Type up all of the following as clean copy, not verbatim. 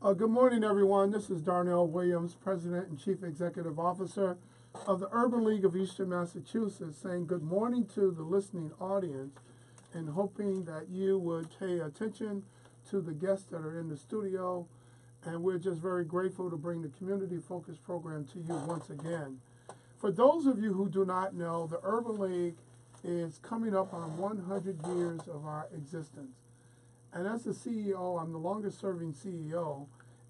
Good morning, everyone. This is Darnell Williams, President and Chief Executive Officer of the Urban League of Eastern Massachusetts, saying good morning to the listening audience and hoping that you would pay attention to the guests that are in the studio. And we're just very grateful to bring the Community Focus Program to you once again. For those of you who do not know, the Urban League is coming up on 100 years of our existence. And as the CEO, I'm the longest serving CEO,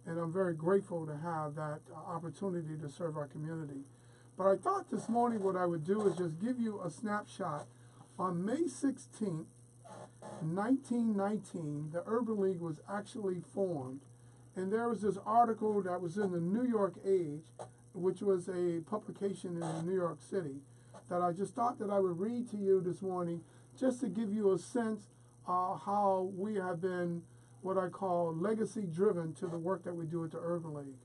and I'm very grateful to have that opportunity to serve our community. But I thought this morning what I would do is just give you a snapshot. On May 16th, 1919, the Urban League was actually formed. And there was this article that was in the New York Age, which was a publication in New York City, that I just thought that I would read to you this morning just to give you a sense how we have been what I call legacy driven to the work that we do at the Urban League.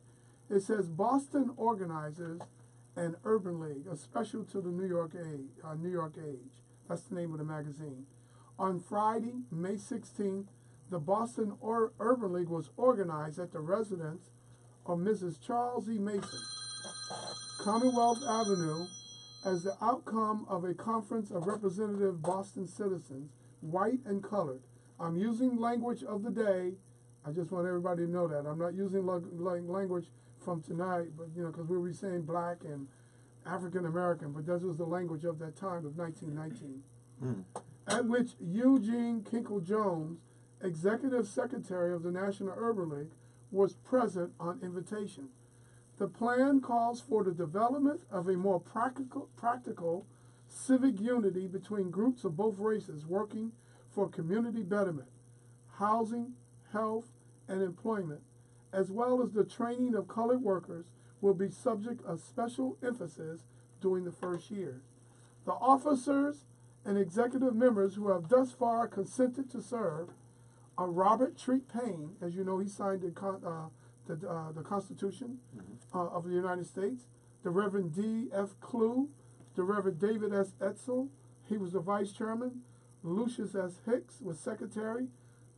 It says Boston organizers and Urban League, a special to the New York Age. That's the name of the magazine. On Friday, May 16th, the Boston Urban League was organized at the residence of Mrs. Charles E. Mason, Commonwealth Avenue, as the outcome of a conference of representative Boston citizens, white and colored. I'm using language of the day. I just want everybody to know that. I'm not using language from tonight, but because we were saying black and African American, but that was the language of that time of 1919. At which Eugene Kinkle Jones, Executive Secretary of the National Urban League, was present on invitation. The plan calls for the development of a more practical civic unity between groups of both races working for community betterment, housing, health, and employment, as well as the training of colored workers will be subject of special emphasis during the first year. The officers and executive members who have thus far consented to serve are Robert Treat Payne, as you know, he signed the Constitution of the United States, the Reverend D.F. Clue, the Reverend David S. Etzel, he was the vice chairman, Lucius S. Hicks was secretary,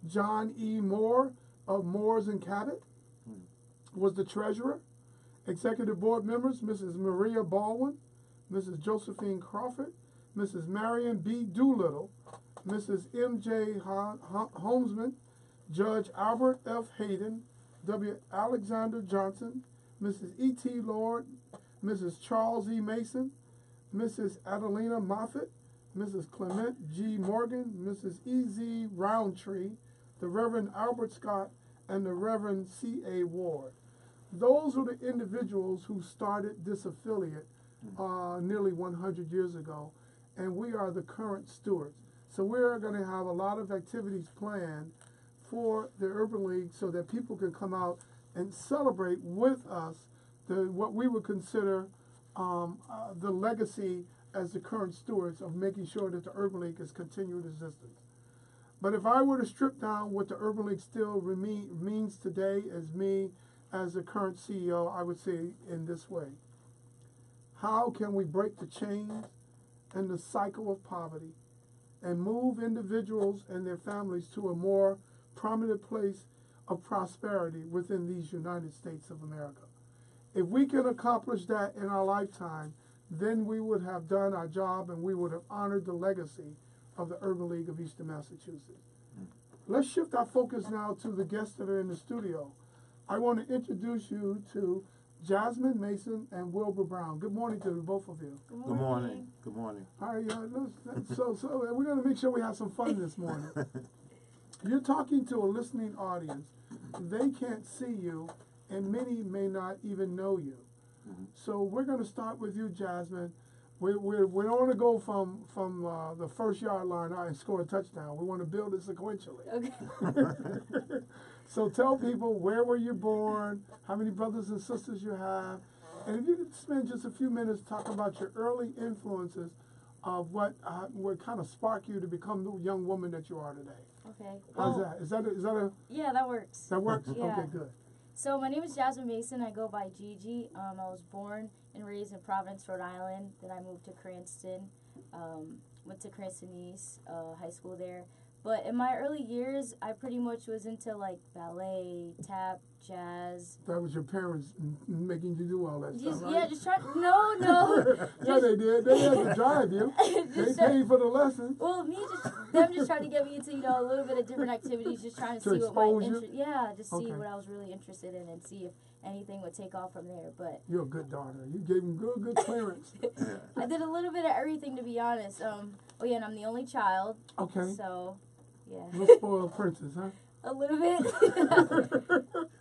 John E. Moore of Moores and Cabot was the treasurer, executive board members, Mrs. Maria Baldwin, Mrs. Josephine Crawford, Mrs. Marion B. Doolittle, Mrs. M.J. Holmesman, Judge Albert F. Hayden, W. Alexander Johnson, Mrs. E.T. Lord, Mrs. Charles E. Mason, Mrs. Adelina Moffett, Mrs. Clement G. Morgan, Mrs. E.Z. Roundtree, the Reverend Albert Scott, and the Reverend C.A. Ward. Those are the individuals who started this affiliate nearly 100 years ago, and we are the current stewards. So we're going to have a lot of activities planned for the Urban League so that people can come out and celebrate with us what we would consider the legacy as the current stewards of making sure that the Urban League is continued existence. But if I were to strip down what the Urban League still means today as me as the current CEO, I would say in this way. How can we break the chains and the cycle of poverty and move individuals and their families to a more prominent place of prosperity within these United States of America? If we can accomplish that in our lifetime, then we would have done our job and we would have honored the legacy of the Urban League of Eastern Massachusetts. Let's shift our focus now to the guests that are in the studio. I want to introduce you to Jasmine Mason and Wilbur Brown. Good morning to the both of you. Good morning. Good morning. All right, so we're going to make sure we have some fun this morning. You're talking to a listening audience. They can't see you, and many may not even know you. So we're going to start with you, Jasmine. We don't want to go from the first yard line out and score a touchdown. We want to build it sequentially. Okay. So tell people, where were you born, how many brothers and sisters you have, and if you could spend just a few minutes talking about your early influences of what kind of sparked you to become the young woman that you are today. Okay. How's that? Is that a? Yeah, that works. That works? Yeah. Okay, good. So my name is Jasmine Mason. I go by Gigi. I was born and raised in Providence, Rhode Island. Then I moved to Cranston. Went to Cranston East High School there. But in my early years, I pretty much was into like ballet, tap, jazz. That was your parents making you do all that Just, stuff, right? yeah, just try. No. Yeah, they did. They had to drive you. They Just paid for the lessons. Well, them just trying to get me into, a little bit of different activities, just trying to To see what my expose you? interest. Yeah, just see Okay. what I was really interested in and see if anything would take off from there. But You're a good daughter. You gave them good clearance. I did a little bit of everything, to be honest. Oh yeah, and I'm the only child. Okay. So, yeah. Little spoiled princess, huh? A little bit.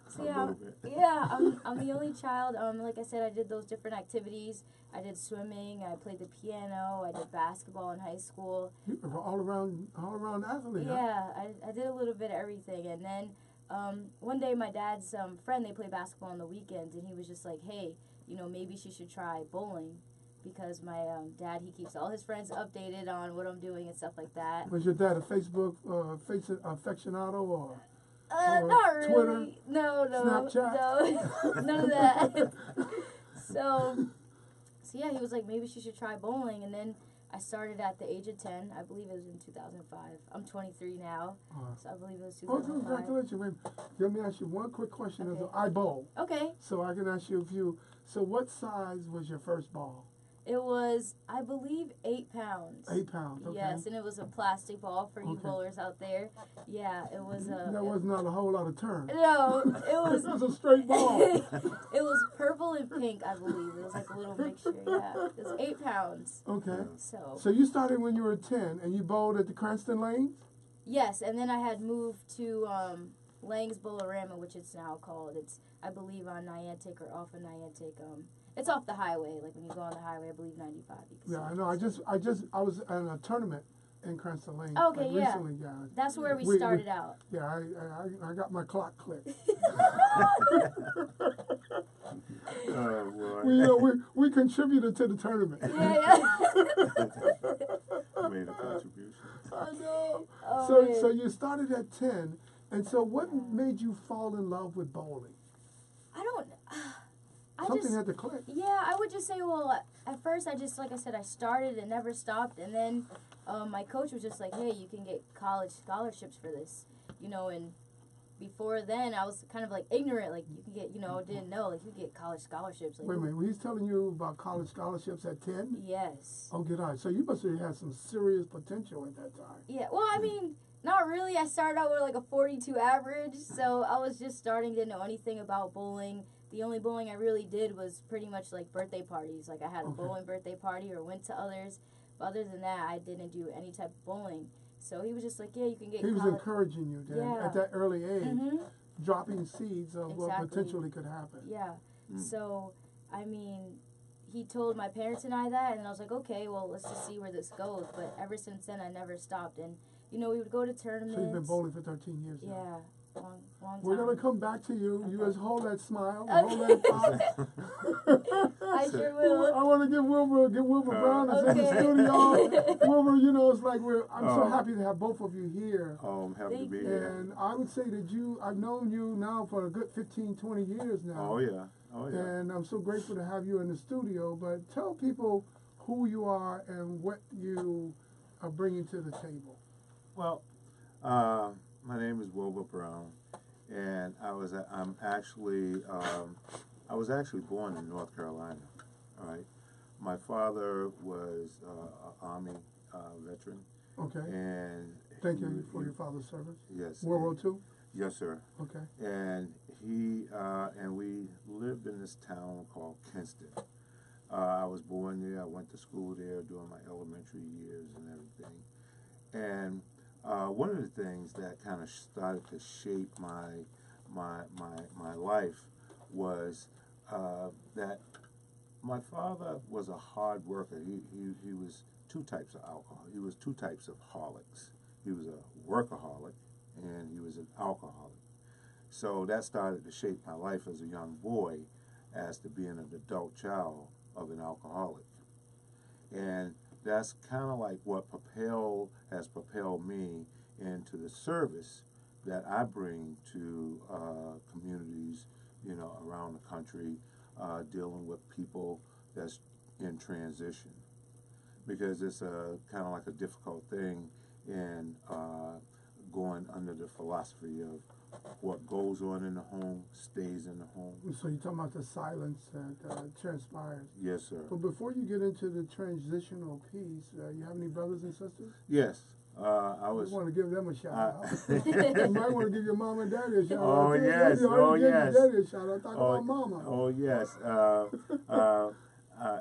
So yeah, little bit. yeah, I'm the only child. Like I said, I did those different activities. I did swimming. I played the piano. I did basketball in high school. You were all around athlete, huh? Yeah, I did a little bit of everything. And then one day my dad's friend, they play basketball on the weekends, and he was just like, hey, maybe she should try bowling. Because my dad, he keeps all his friends updated on what I'm doing and stuff like that. Was your dad a Facebook aficionado or Not really. Twitter? No. Snapchat? No, none of that. So yeah, he was like, maybe she should try bowling. And then I started at the age of 10. I believe it was in 2005. I'm 23 now, so I believe it was 2005. Congratulations. Wait, let me ask you one quick question. Okay. I bowl, Okay. so I can ask you a few. So what size was your first ball? It was, I believe, 8 pounds. 8 pounds, okay. Yes, and it was a plastic ball for you Okay. bowlers out there. Yeah, it was a... That was not a whole lot of turn. No, it was... It was a straight ball. It was purple and pink, I believe. It was like a little mixture, yeah. It was 8 pounds. Okay. So you started when you were 10, and you bowled at the Cranston Lanes? yes, and then I had moved to Lang's Bolorama, which it's now called. It's, I believe, on Niantic or off of Niantic. It's off the highway. Like when you go on the highway, I believe 95. You can Yeah, see I know. I was in a tournament in Cranston Lanes. Okay, like yeah. Recently, yeah. That's where we started out. Yeah, I got my clock clicked. We contributed to the tournament. Yeah. Made a contribution. I know. Oh, So you started at 10, and so what made you fall in love with bowling? I don't. Something had to click. Yeah, I would just say, well, at first I just, like I said, I started and never stopped, and then my coach was just like, hey, you can get college scholarships for this, and before then I was kind of like ignorant, like you can get, didn't know, like you could get college scholarships. Like, Wait a minute, he's telling you about college scholarships at 10? Yes. Oh, get out. So you must have had some serious potential at that time. Yeah, well, I mean, not really. I started out with like a 42 average, so I was just starting, didn't know anything about bowling. The only bowling I really did was pretty much like birthday parties. Like I had a bowling birthday party or went to others. But other than that, I didn't do any type of bowling. So he was just like, yeah, you can get He was college. encouraging you then Yeah. at that early age, Mm-hmm. dropping seeds of what Exactly. potentially could happen. Yeah. So, I mean, he told my parents and I that, and I was like, okay, well, let's just see where this goes. But ever since then, I never stopped. And, we would go to tournaments. So you've been bowling for 13 years now. Yeah. Long time. We're going to come back to you. You just hold that smile. Okay. Hold that thought. I sure will. I want to get Wilbur Brown is in the Okay. studio. Wilbur, it's like I'm so happy to have both of you here. I'm happy to Thank be you. here. And I would say that I've known you now for a good 15, 20 years now. Oh yeah. And I'm so grateful to have you in the studio. But tell people who you are and what you are bringing to the table. Well, my name is Wilbur Brown, and I was actually born in North Carolina. All right, my father was an Army veteran. Okay. And Thank you for your father's service. Yes. World War II? Yes, sir. Okay. And we lived in this town called Kinston. I was born there. I went to school there during my elementary years and everything. And one of the things that kind of started to shape my life was that my father was a hard worker. He was two types of alcohol. He was two types of holics. He was a workaholic and he was an alcoholic. So that started to shape my life as a young boy as to being an adult child of an alcoholic. And that's kind of like what has propelled me into the service that I bring to communities, around the country, dealing with people that's in transition. Because it's kind of like a difficult thing in going under the philosophy what goes on in the home stays in the home. So you're talking about the silence that transpires. Yes, sir. But before you get into the transitional piece, you have any brothers and sisters? Yes. I was. You want to give them a shout out. You might want to give your mom and daddy a shout out. Oh, yes. Oh, yes. Daddy a shout out. Talk about mama. Oh, yes.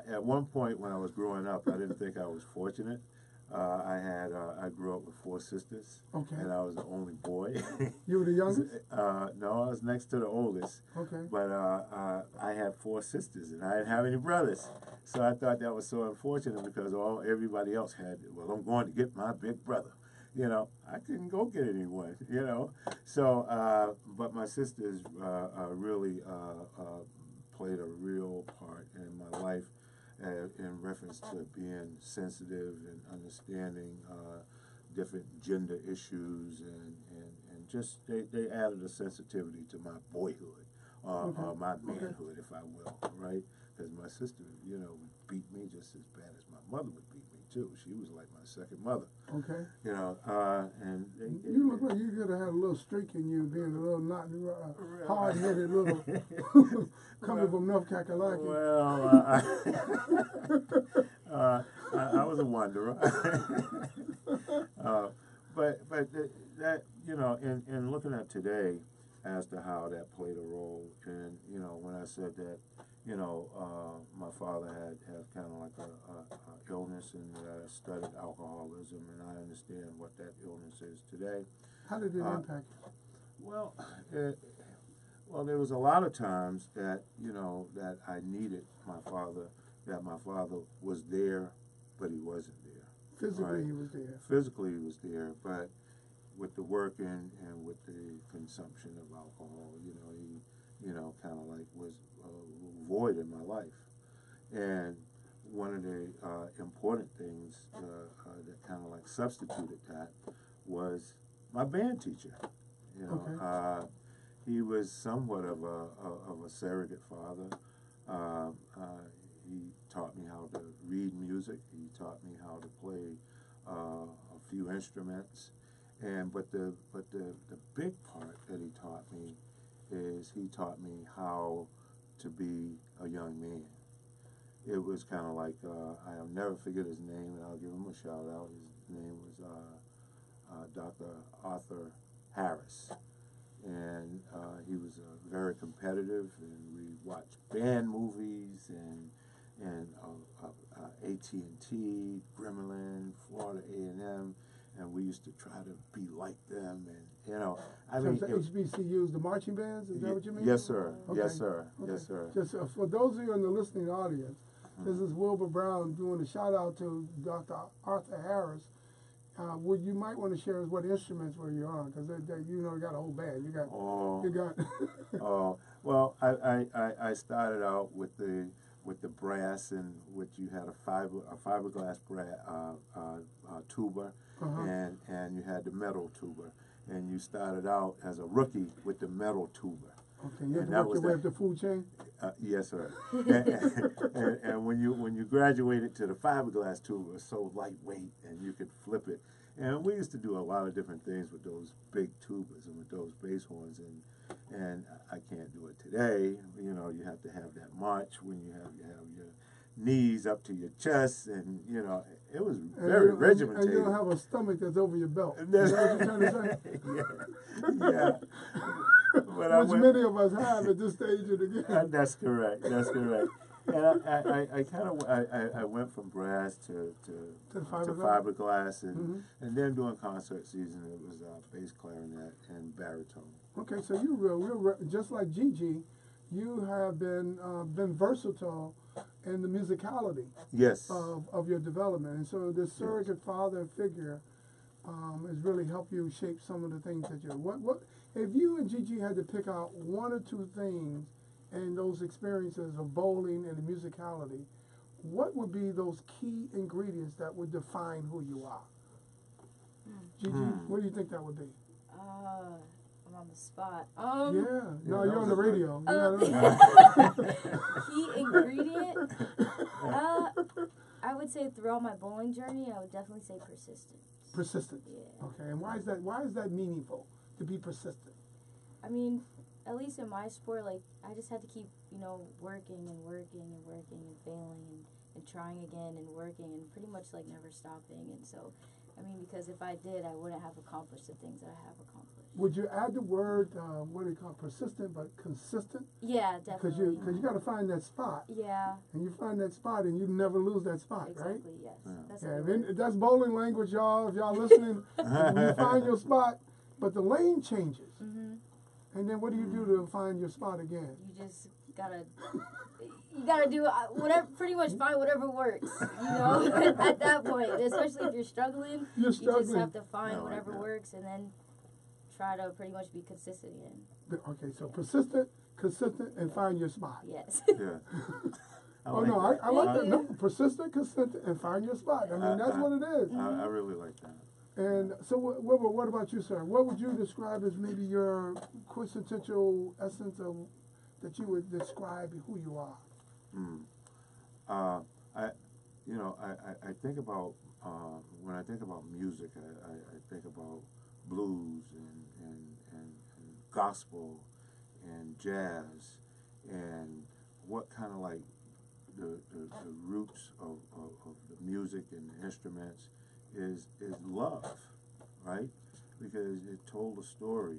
At one point when I was growing up, I didn't think I was fortunate. I grew up with 4 sisters. Okay. And I was the only boy. You were the youngest? No, I was next to the oldest. Okay. But I had 4 sisters, and I didn't have any brothers. So I thought that was so unfortunate because everybody else had, well, I'm going to get my big brother. You know, I couldn't go get anyone, you know. So, but my sisters really played a real part in my life in reference to being sensitive and understanding different gender issues and just they added a sensitivity to my boyhood, or my manhood, if I will, right? Because my sister, you know, would beat me just as bad as my mother would beat me too. She was like my second mother. Okay. You know, and you look like you could have had a little streak in you, being a little not hard-headed little coming from North Kakalaki. Well, I was a wanderer. But that, you know, in looking at today as to how that played a role, and you know, when I said that, you know, my father had kind of like a illness, and studied alcoholism, and I understand what that illness is today. How did it impact you? Well, well, there was a lot of times that, you know, that I needed my father, that my father was there, but he wasn't there. Physically, right? he was there. Physically, he was there, but with the working and with the consumption of alcohol, you know, he, you know, kind of like was void in my life. And one of the important things that kind of like substituted that was my band teacher. You know, Okay. He was somewhat of a surrogate father. He taught me how to read music. He taught me how to play a few instruments. But the big part that he taught me is he taught me how to be a young man. It was kind of like, I'll never forget his name, and I'll give him a shout out. His name was Dr. Arthur Harris. And he was very competitive, and we watched band movies and AT&T, Gremlin, Florida A&M, and we used to try to be like them, and you know, I mean, HBCUs, the marching bands, is that what you mean? Yes, sir. Okay. Yes, sir. Okay. Yes, sir. Just for those of you in the listening audience, this is Wilbur Brown doing a shout out to Dr. Arthur Harris. What you might want to share is what instruments were you on, because you know you got a whole band. You got. Oh, well, I started out with the brass, and which you had a fiberglass tuba, and you had the metal tuba, and you started out as a rookie with the metal tuba. Okay, you had to work your way up the food chain? Yes, sir. and when you graduated to the fiberglass tuba, it was so lightweight, and you could flip it. And we used to do a lot of different things with those big tubas and with those bass horns, and I can't do it today. You know, you have to have that march when you have your knees up to your chest, and you know, it was very regimented. And you don't have a stomach that's over your belt. Is that what you're trying to say? Yeah. But which many of us have at this stage of the game. That's correct. That's correct. And I went from brass to fiberglass, and then during concert season it was bass clarinet and baritone. Okay, so you just like Gigi, you have been versatile in the musicality. Yes. Of your development, and so this surrogate father figure has really helped you shape some of the things that you. What if you and Gigi had to pick out 1 or 2 things in those experiences of bowling and the musicality, what would be those key ingredients that would define who you are? Gigi, what do you think that would be? I'm on the spot. Yeah, no, you're on the radio. Key ingredient? I would say throughout my bowling journey, I would definitely say persistence. Persistence. Yeah. Okay, and why is that meaningful to be persistent? I mean, at least in my sport, like, I just had to keep, working and working and working and failing and trying again and working and pretty much, like, never stopping. And so, I mean, because if I did, I wouldn't have accomplished the things that I have accomplished. Would you add the word, what do you call it, persistent but consistent? Yeah, definitely. Because you got to find that spot. Yeah. And you find that spot and you never lose that spot, right? Exactly, yes. Yeah. That's Yeah, a good then word. that's bowling language, y'all. If y'all listening, when you find your spot, but the lane changes. Mm-hmm. And then what do you do to find your spot again? You just gotta do whatever, pretty much find whatever works, at that point. Especially if you're struggling, You're you struggling. just have to find I like whatever that. works and then try to pretty much be consistent again. Okay, so persistent, consistent, and find your spot. Yes. Yeah. Oh no, I like that. Thank No, you. persistent, consistent, and find your spot. I mean, that's what it is. I really like that. And so, Wilbur, what about you, sir? What would you describe as maybe your quintessential essence of that you would describe who you are? I think about when I think about music, I think about blues and gospel and jazz and what kind of like the roots of the music and the instruments is love, right? Because it told a story,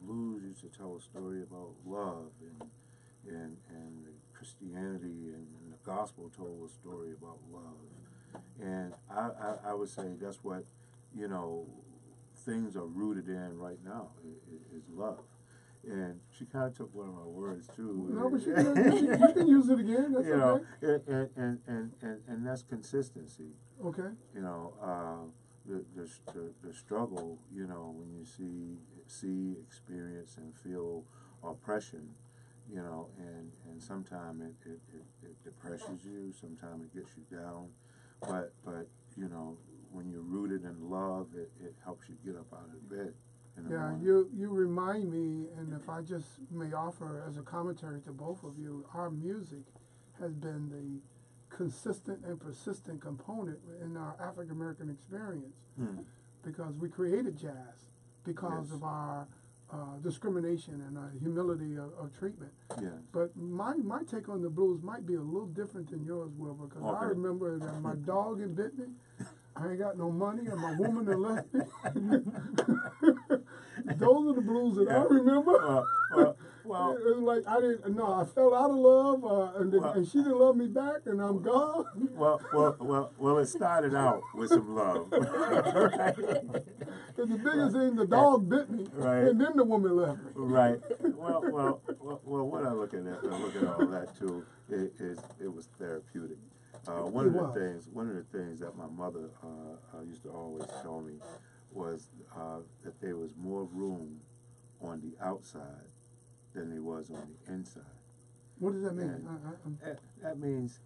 blues used to tell a story about love and Christianity and the gospel told a story about love. And I would say that's what, things are rooted in right now is love. And she kind of took one of my words too. No, but you can use it again. That's okay. And that's consistency. Okay. The struggle, when you see, experience, and feel oppression, and sometimes it depresses you, sometimes it gets you down, but when you're rooted in love, it helps you get up out of bed in the morning. You remind me, and if I just may offer as a commentary to both of you, our music has been the consistent and persistent component in our African American experience because we created jazz because Yes. of our discrimination and humility of treatment. Yes. But my take on the blues might be a little different than yours, Wilbur, because I Okay. remember that my dog had bit me. I ain't got no money, and my woman had left me. Those are the blues that I remember. Well, It was like I fell out of love, and she didn't love me back, and I'm gone. well, it started out with some love. Right? And the biggest thing, the dog bit me, Right. and then the woman left me. Right. Well, when I look at all that too, it was therapeutic. One of the things that my mother used to always tell me was that there was more room on the outside than there was on the inside. What does that mean? And that means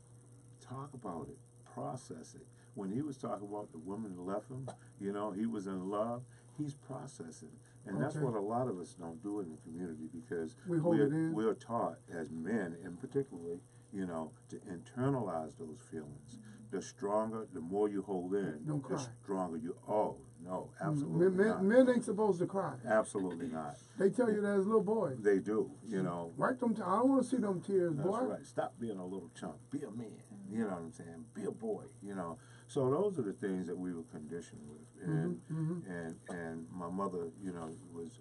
talk about it, process it. When he was talking about the woman that left him, he was in love, he's processing. And that's Okay. what a lot of us don't do in the community because We hold it in. we're taught as men in particularly, to internalize those feelings. The stronger, the more you hold in, Don't the cry. stronger you, no, absolutely not. Men ain't supposed to cry. Absolutely not. They tell you that as little boys. They do, Wipe them. I don't want to see them tears, That's boy. right. Stop being a little chump. Be a man. You know what I'm saying? Be a boy. So those are the things that we were conditioned with, and my mother, was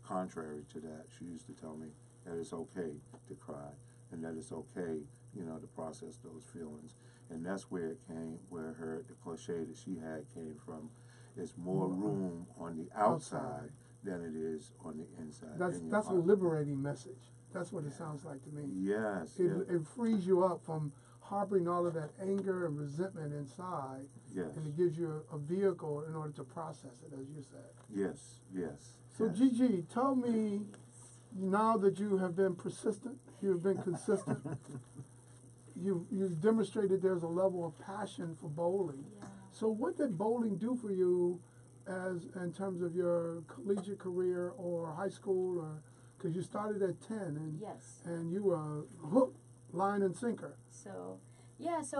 contrary to that. She used to tell me that it's okay to cry and that it's okay, to process those feelings, and that's where it came. Where the cliche that she had came from. It's more room on the outside than it is on the inside. That's a liberating message. That's what it sounds like to me. Yes. It frees you up from harboring all of that anger and resentment inside, Yes. and it gives you a vehicle in order to process it, as you said. Yes. Yes. So, yes. Gigi, tell me, now that you have been persistent, you've been consistent, you've demonstrated there's a level of passion for bowling. Yeah. So what did bowling do for you in terms of your collegiate career or high school, or because you started at 10 Yes. and you were hook, line, and sinker. So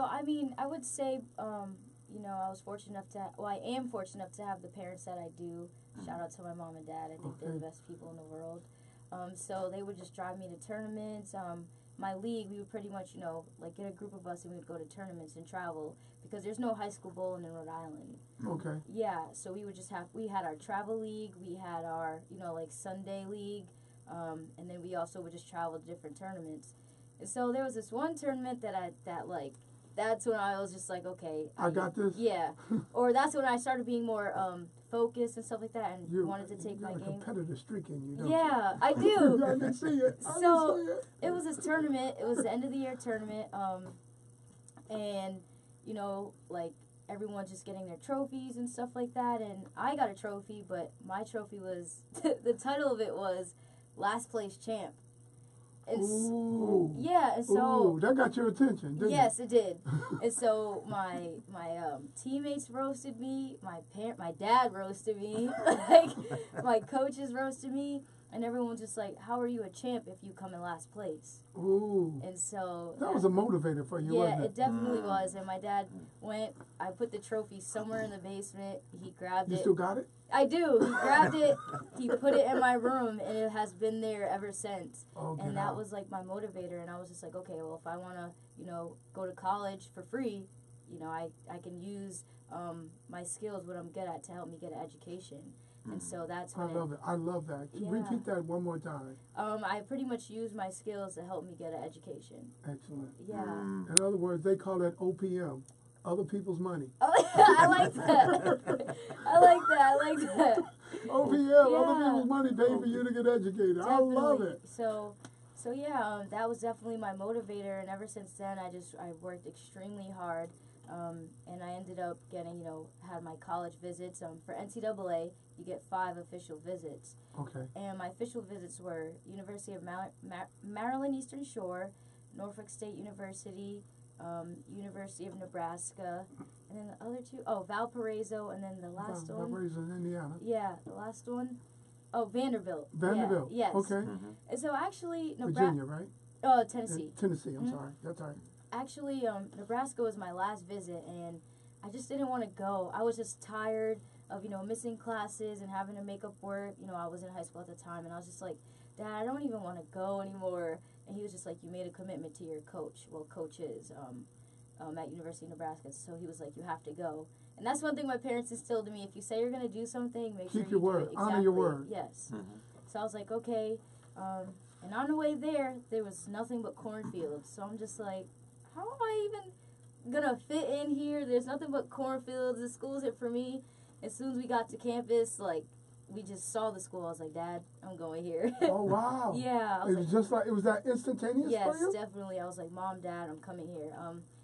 I mean, I would say, I was fortunate enough I am fortunate enough to have the parents that I do. Shout out to my mom and dad. I think they're the best people in the world. So they would just drive me to tournaments. My league, we would pretty much, like get a group of us and we would go to tournaments and travel because there's no high school bowling in Rhode Island. Okay. Yeah, so we would just we had our travel league, we had our, like Sunday league, and then we also would just travel to different tournaments. And so there was this one tournament that's when I was just like, okay. I got this? Yeah. Or that's when I started being more focused and stuff like that and wanted to take my game. You have a competitive streak in you, don't yeah, I do. I can see it. So it was this tournament. It was the end of the year tournament. And, like everyone's just getting their trophies and stuff like that. And I got a trophy, but my trophy was, the title of it was Last Place Champ. And Ooh. Yeah, and so Ooh, that got your attention, didn't yes, it did. And so my teammates roasted me, my dad roasted me, like my coaches roasted me, and everyone's just like, "How are you a champ if you come in last place?" Ooh. And so that was a motivator for you, wasn't yeah, it? it definitely was. And my dad went. I put the trophy somewhere in the basement. He grabbed it. You still got it? I do. He grabbed it. He put it in my room, and it has been there ever since. Okay. And that was like my motivator. And I was just like, okay, well, if I want to, go to college for free, I can use my skills, what I'm good at, to help me get an education. And so that's when I love it. I love that. Yeah. Repeat that one more time. I pretty much use my skills to help me get an education. Excellent. Yeah. In other words, they call that OPM, other people's money. Oh, I like that. I like that. OPM, other people's money paid for you to get educated. Definitely. I love it. So yeah, that was definitely my motivator, and ever since then, I worked extremely hard, and I ended up getting, had my college visits. For NCAA, you get 5 official visits. Okay. And my official visits were University of Maryland Eastern Shore, Norfolk State University, University of Nebraska, and then the other 2, Valparaiso, and then the last one. Valparaiso in Indiana. Yeah, the last one. Oh, Vanderbilt. Vanderbilt. Yeah, yes. Okay. And so actually, Virginia, right? Tennessee. Tennessee, I'm sorry. That's all right. Actually, Nebraska was my last visit, and I just didn't want to go. I was just tired of, missing classes and having to make up work. I was in high school at the time, and I was just like, Dad, I don't even want to go anymore. And he was just like, you made a commitment to your coaches at University of Nebraska. So he was like, you have to go. And that's one thing my parents instilled in me. If you say you're going to do something, make sure you keep your word. do it. Exactly. Honor your word. Yes. So I was like, okay. And on the way there was nothing but cornfields. So I'm just like, how am I even going to fit in here? There's nothing but cornfields. The school isn't for me. As soon as we got to campus, we just saw the school. I was like, Dad, I'm going here. Oh, wow. Yeah. It was just like, it was that instantaneous yes, for you? Yes, definitely. I was like, Mom, Dad, I'm coming here.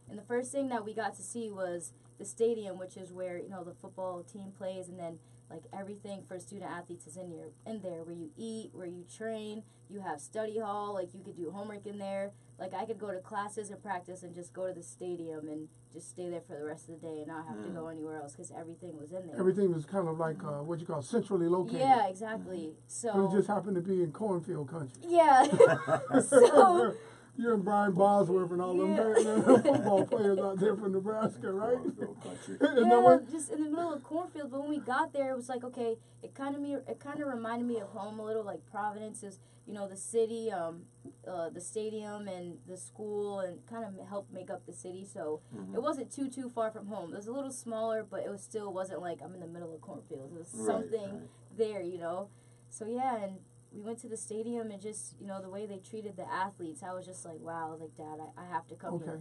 And the first thing that we got to see was the stadium, which is where, the football team plays, and then, everything for student athletes is in there, where you eat, where you train, you have study hall, you could do homework in there. I could go to classes and practice and just go to the stadium and just stay there for the rest of the day and not have to go anywhere else because everything was in there. Everything was kind of like what you call centrally located. Yeah, exactly. So it just happened to be in cornfield country. Yeah. So you and Brian Bosworth and all them football players out there from Nebraska, right? Yeah, just in the middle of cornfield. But when we got there, it was like, okay, it kind of reminded me of home a little. Like Providence is, the city, the stadium and the school, and kind of helped make up the city. So it wasn't too far from home. It was a little smaller, but it wasn't like I'm in the middle of cornfield. It was something there, So yeah, and we went to the stadium, and just, the way they treated the athletes, I was just like, wow, Dad, I have to come here.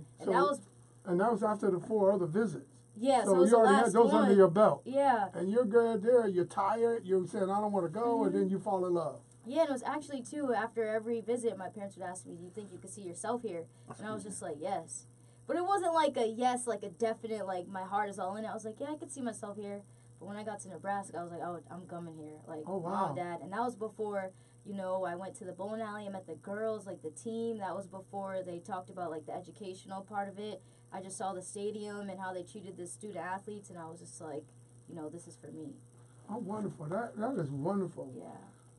And that was after the 4 other visits. Yeah, so you already had those under your belt. Yeah. And you're good there, you're tired, you're saying, I don't want to go, and then you fall in love. Yeah, and it was actually, too, after every visit, my parents would ask me, do you think you could see yourself here? And I was just like, yes. But it wasn't like a yes, like a definite, my heart is all in it. I was like, yeah, I could see myself here. But when I got to Nebraska, I was like, oh, I'm coming here. Oh, wow. Mom, Dad. And that was before, I went to the bowling alley. I met the girls, the team. That was before they talked about, the educational part of it. I just saw the stadium and how they treated the student athletes, and I was just like, this is for me. Oh, wonderful. That is wonderful. Yeah.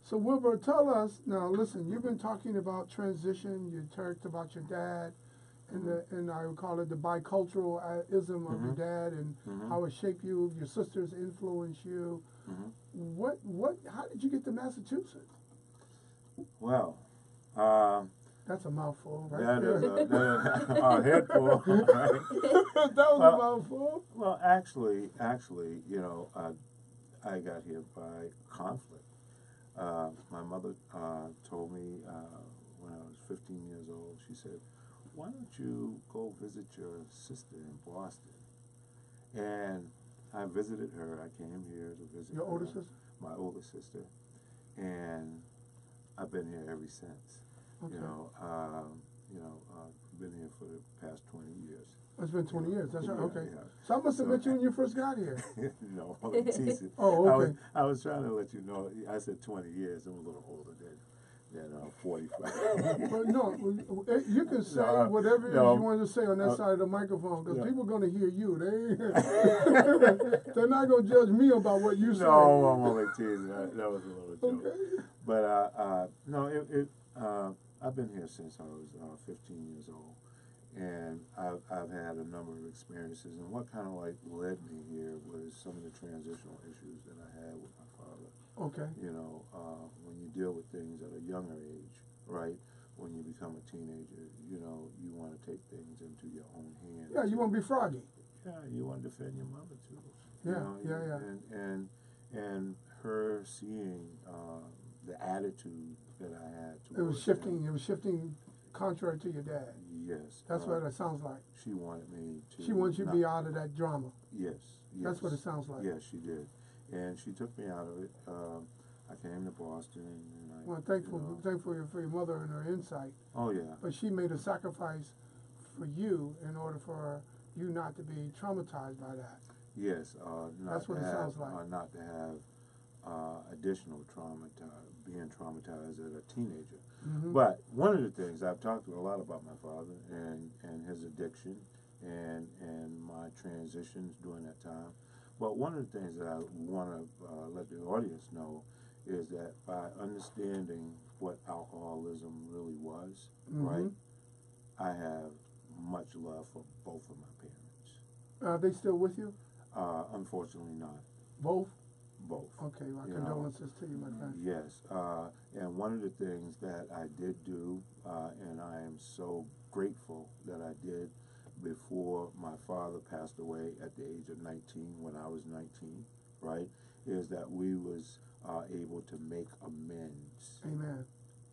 So, Wilbur, tell us, now listen, you've been talking about transition, you talked about your dad, and I would call it the biculturalism of your dad, and how it shaped you, your sisters influenced you. How did you get to Massachusetts? Well, that's a mouthful, right? That is a headful. Right? That was a mouthful. Well, actually, you know, I got here by conflict. My mother told me when I was 15 years old, she said, "Why don't you go visit your sister in Boston?" And I visited her. I came here to visit your her, older sister? My older sister, and I've been here ever since. Okay. Been here for the past 20 years. It's been 20 years. That's right. Yeah, Okay. Yeah. So I must have met you when you first got here. No, I'm teasing. Oh, okay. I was trying to let you know. I said 20 years. I'm a little older than 45. Well, no, you can say whatever it is you want to say on that side of the microphone, because people are going to hear you. They're not going to judge me about what you say. No, I'm only teasing. That was a little joke. Okay. But no, I've been here since I was 15 years old, and I've had a number of experiences. And what kind of like led me here was some of the transitional issues that I had with my father. Okay. You know, when you deal with things at a younger age, right? When you become a teenager, you know, you want to take things into your own hands. Yeah, you want to be froggy. Yeah, you want to defend your mother too. Yeah, you know, yeah. And her seeing the attitude that I had towards It was shifting. him. It was shifting, contrary to your dad. Yes. That's what it sounds like. She wanted me to. She wants you to be out of that drama. Yes. That's what it sounds like. Yes, she did, and she took me out of it. I came to Boston, and I. Well, thankful for your mother and her insight. Oh yeah. But she made a sacrifice for you in order for you not to be traumatized by that. Yes. That's what it sounds like. Not to have additional trauma, being traumatized as a teenager. Mm-hmm. But one of the things I've talked a lot about my father and his addiction and my transitions during that time. But one of the things that I want to let the audience know is that by understanding what alcoholism really was, right, I have much love for both of my parents. Are they still with you? Unfortunately not. Both? Both. Okay, my condolences to you, my friend. Yes, and one of the things that I did do, and I am so grateful that I did before my father passed away at the age of 19, when I was 19, right, is that we was able to make amends. Amen.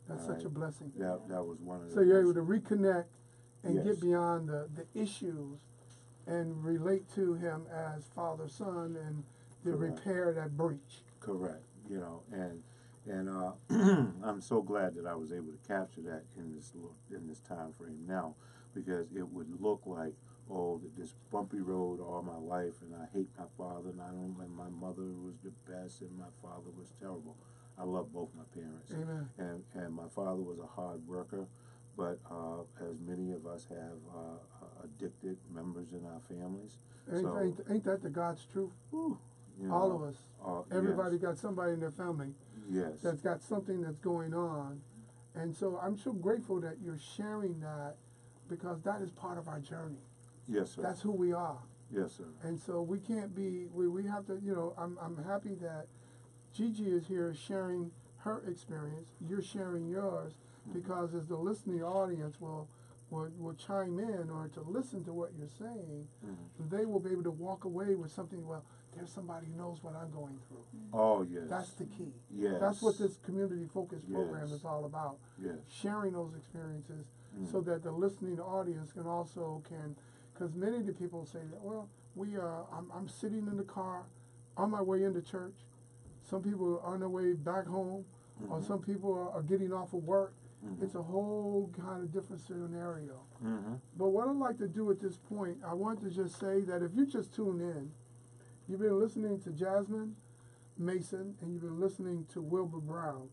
That's such a blessing. That was one of the. So you're able to reconnect and Yes. get beyond the issues and relate to him as father, son, and to Correct. repair that breach. Correct. You know, and I'm so glad that I was able to capture that in this time frame now, because it would look like, oh, this bumpy road all my life, and I hate my father, and my mother was the best, and my father was terrible. I love both my parents. Amen. And my father was a hard worker, but as many of us have addicted members in our families. Ain't that the God's truth? Whew, you know, all of us. Everybody yes. got somebody in their family Yes. that's got something that's going on. And so I'm so grateful that you're sharing that, because that is part of our journey. Yes, sir. That's who we are. Yes, sir. And so we can't be, we have to, you know, I'm happy that Gigi is here sharing her experience, you're sharing yours, because as the listening audience will chime in or to listen to what you're saying, they will be able to walk away with something, well, there's somebody who knows what I'm going through. Oh, yes. That's the key. Yes. That's what this community-focused program Yes. is all about. Yes. Sharing those experiences so that the listening audience can, because many of the people say, that, well, I'm sitting in the car on my way into church. Some people are on their way back home, or some people are getting off of work. It's a whole kind of different scenario. But what I'd like to do at this point, I want to just say that if you just tuned in, you've been listening to Jasmine Mason and you've been listening to Wilbur Brown.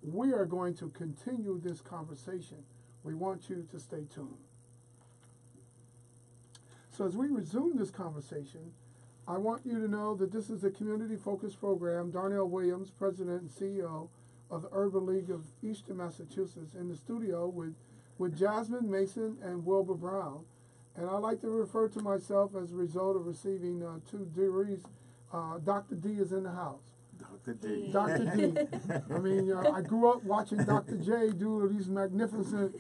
We are going to continue this conversation. We want you to stay tuned. So as we resume this conversation, I want you to know that this is a community-focused program. Darnell Williams, President and CEO of the Urban League of Eastern Massachusetts, in the studio with Jasmine Mason and Wilbur Brown. And I like to refer to myself as a result of receiving 2 degrees. Dr. D is in the house. Dr. D. Dr. D. I mean, I grew up watching Dr. J do these magnificent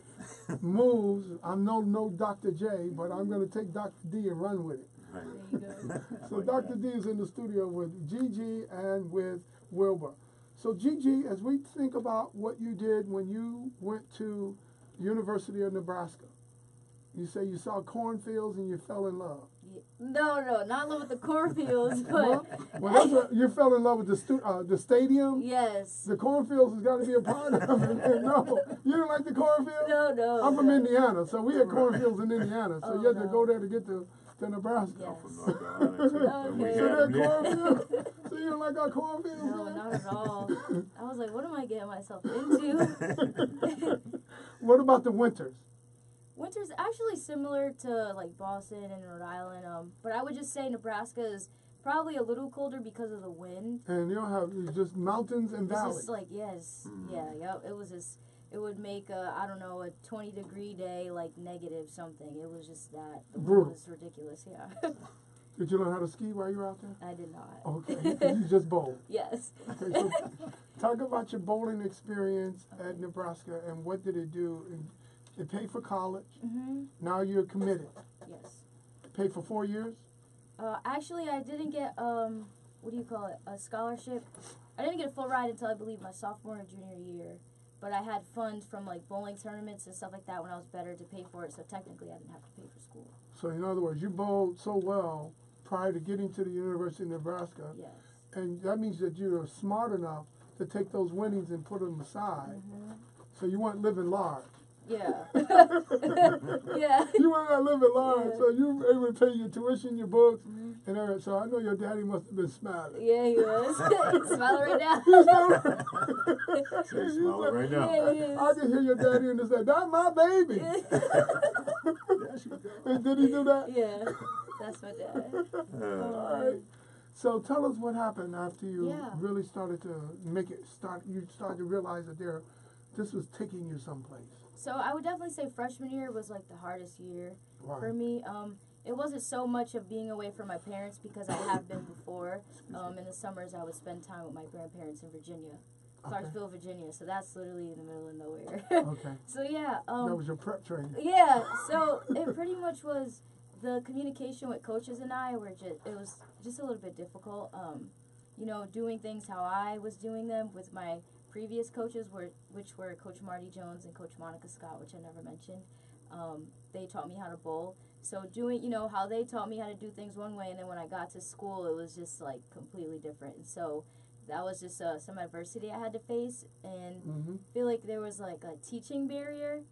moves. I'm no Dr. J, but I'm going to take Dr. D and run with it. Right. There you go. So Dr. D is in the studio with Gigi and with Wilbur. So Gigi, as we think about what you did when you went to University of Nebraska, you say you saw cornfields and you fell in love. No, not in love with the cornfields, but Well, that's what, you fell in love with the stadium. yes. The cornfields has got to be a part of it. And no, you didn't like the cornfields? No. I'm from Indiana, so we had cornfields in Indiana. So Oh, you had to no. go there to get to Nebraska. Yes. From North Carolina, too. And we Okay. So had that them there. cornfield. So you don't like our cornfields? No, man? not at all. I was like, what am I getting myself into? What about the winters? Winter's actually similar to like Boston and Rhode Island, but I would just say Nebraska is probably a little colder because of the wind. And you don't have it's just mountains and It's valleys. just like it was just it would make a 20-degree day like negative something. It was just that the Brutal. wind was ridiculous. Yeah, Did you learn how to ski while you were out there? I did not. Okay, you just bowled. Yes. Okay, so talk about your bowling experience at Nebraska and what did it do? It paid for college. Mhm. Now you're committed. Yes. It paid for 4 years. Actually, I didn't get what do you call it? A scholarship. I didn't get a full ride until I believe my sophomore or junior year. But I had funds from like bowling tournaments and stuff like that when I was better to pay for it. So technically, I didn't have to pay for school. So in other words, you bowled so well prior to getting to the University of Nebraska, Yes. and that means that you were smart enough to take those winnings and put them aside. Mhm. So you weren't living large. Yeah. Yeah. You were not living large, Yeah. so you were able to pay your tuition, your books, Mhm. and everything. So I know your daddy must have been smiling. Yeah, he was. Smiling right now. Say smiling right now. Yeah, he is. I can hear your daddy in the say, "That's my baby." There she go. And did he do that? Yeah, that's my dad. All right. So tell us what happened after you Yeah. really started to make it start. You started to realize that this was taking you someplace. So I would definitely say freshman year was like the hardest year Why? for me. It wasn't so much of being away from my parents because I have been before. In the summers, I would spend time with my grandparents in Virginia, Clarksville, Virginia. So that's literally in the middle of nowhere. Okay. So yeah. That was your prep training. Yeah. So it pretty much was the communication with coaches and I were it was just a little bit difficult. Doing things how I was doing them with my previous coaches which were Coach Marty Jones and Coach Monica Scott, which I never mentioned. They taught me how to bowl. So doing, how they taught me how to do things one way, and then when I got to school, it was just like completely different. And so that was just some adversity I had to face, and I feel like there was like a teaching barrier.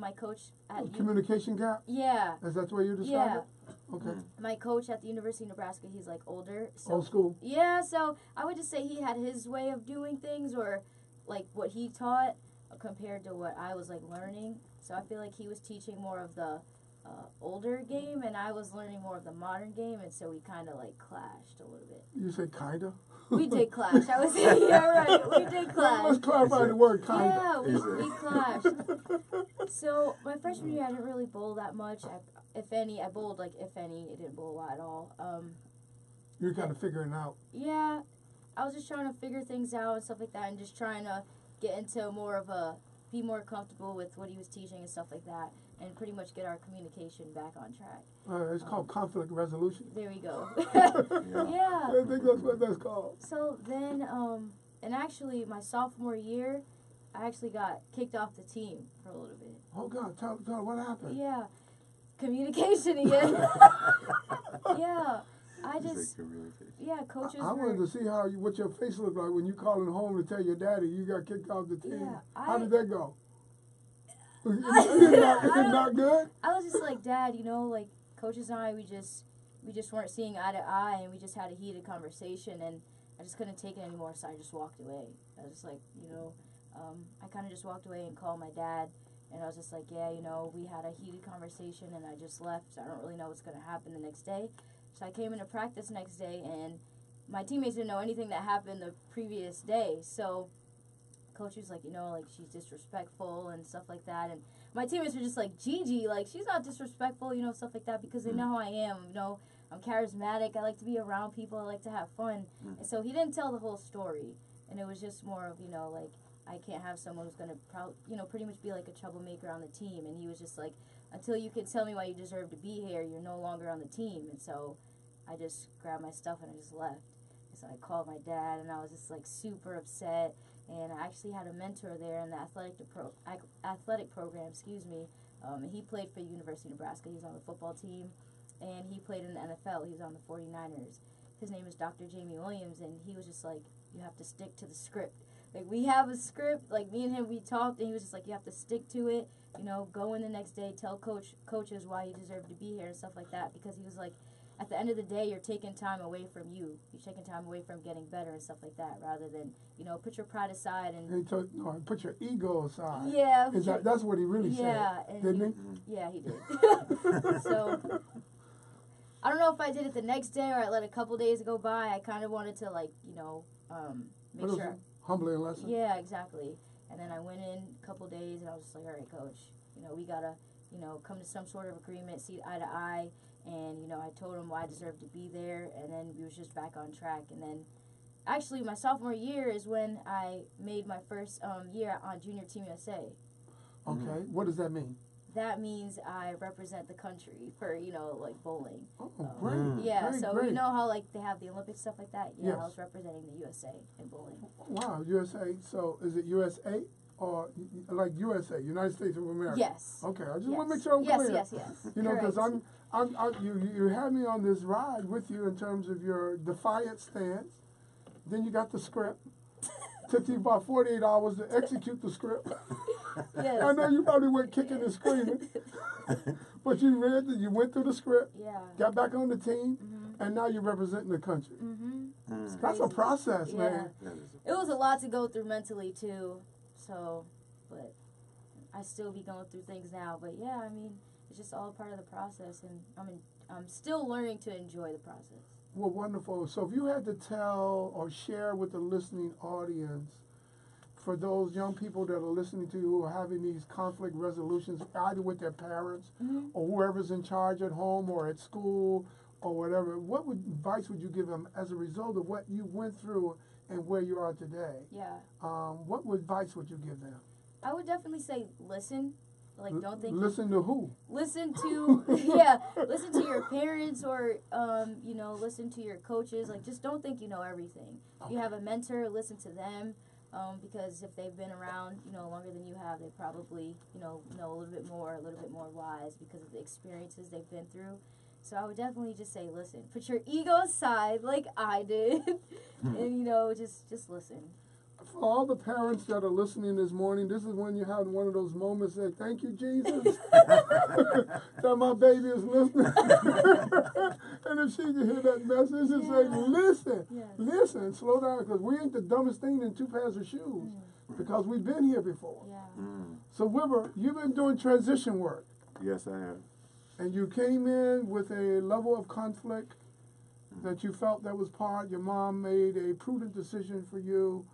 My coach at Communication gap. yeah. Is that the way you describe it? Okay. My coach at the University of Nebraska, he's like older. So Old school. yeah, so I would just say he had his way of doing things, or like what he taught compared to what I was like learning. So I feel like he was teaching more of the older game, and I was learning more of the modern game, and so we kind of like clashed a little bit. You say kinda? We did clash. I was yeah, right. We did clash. Let's clarify the word kinda. Yeah, we clashed. So my freshman year, I didn't really bowl that much. If any, I bowled like if any. I didn't bowl a lot at all. You're kind of figuring out. Yeah, I was just trying to figure things out and stuff like that, and just trying to get into be more comfortable with what he was teaching and stuff like that, and pretty much get our communication back on track. It's called conflict resolution. There we go. Yeah. I think that's what that's called. So then, and actually my sophomore year, I actually got kicked off the team for a little bit. Oh God, tell what happened. Yeah, communication again. Yeah, I just, yeah, coaches I wanted were, to see what your face looked like when you calling home to tell your daddy you got kicked off the team. Yeah, How did that go? It's not good. I was just like, Dad, like coaches and I, we just weren't seeing eye to eye, and we just had a heated conversation, and I just couldn't take it anymore, so I just walked away. I was just like, I kind of just walked away and called my dad, and I was just like, yeah, we had a heated conversation, and I just left, so I don't really know what's going to happen the next day. So I came into practice next day, and my teammates didn't know anything that happened the previous day, so coach was like, like she's disrespectful and stuff like that. And my teammates were just like, Gigi, like she's not disrespectful, stuff like that, because they know how I am. I'm charismatic. I like to be around people. I like to have fun. And so he didn't tell the whole story, and it was just more of like I can't have someone who's gonna pretty much be like a troublemaker on the team. And he was just like, until you can tell me why you deserve to be here, you're no longer on the team. And so I just grabbed my stuff and I just left. So I called my dad, and I was just like super upset. And I actually had a mentor there in the athletic program, and he played for University of Nebraska. He was on the football team, and he played in the NFL. He was on the 49ers. His name is Dr. Jamie Williams, and he was just like, you have to stick to the script. Like, we have a script. Like, me and him, we talked, and he was just like, you have to stick to it. Go in the next day, tell coaches why you deserve to be here and stuff like that, because he was like, at the end of the day, you're taking time away from you. You're taking time away from getting better and stuff like that, rather than, put your pride aside and... No, put your ego aside. Yeah. That's what he really said, didn't he? Yeah, he did. So, I don't know if I did it the next day or I let a couple days go by. I kind of wanted to, like, make sure... Humbly and lesson? Yeah, exactly. And then I went in a couple days, and I was just like, all right, coach, we got to, come to some sort of agreement, see eye to eye. And, I told him why I deserved to be there, and then we was just back on track. And then, actually, my sophomore year is when I made my first year on Junior Team USA. Okay, what does that mean? That means I represent the country for, like, bowling. Oh, great. Yeah, great, so great. you know how, like, they have the Olympic stuff like that? Yeah, Yes. I was representing the USA in bowling. Wow, USA. So, is it USA? Or like USA, United States of America? Yes. Okay, I just want to make sure I'm clear. Yes. Because Correct. you had me on this ride with you in terms of your defiant stance. Then you got the script. Took you about 48 hours to execute the script. Yes. I know you probably went kicking and screaming, but you read it. You went through the script. Yeah. Got back on the team, and now you're representing the country. That's a process, man. It was a lot to go through mentally too. So, but I still be going through things now. But yeah, I mean, it's just all part of the process, and I'm still learning to enjoy the process. Well, wonderful. So if you had to tell or share with the listening audience, for those young people that are listening to you who are having these conflict resolutions, either with their parents or whoever's in charge at home or at school or whatever, what advice would you give them as a result of what you went through and where you are today? Yeah. What advice would you give them? I would definitely say listen. Like, don't think... Listen to who? Listen to... yeah. Listen to your parents or, listen to your coaches. Like, just don't think you know everything. If you have a mentor, listen to them. Because if they've been around, longer than you have, they probably, know a little bit more wise because of the experiences they've been through. So I would definitely just say, listen. Put your ego aside like I did. And, just listen. For all the parents that are listening this morning, this is when you have one of those moments that, thank you, Jesus, that my baby is listening. And if she can hear that message and say, listen, listen, slow down, because we ain't the dumbest thing in two pairs of shoes, because we've been here before. Yeah. So, Wilbur, you've been doing transition work. Yes, I have. And you came in with a level of conflict that you felt that was part. Your mom made a prudent decision for you.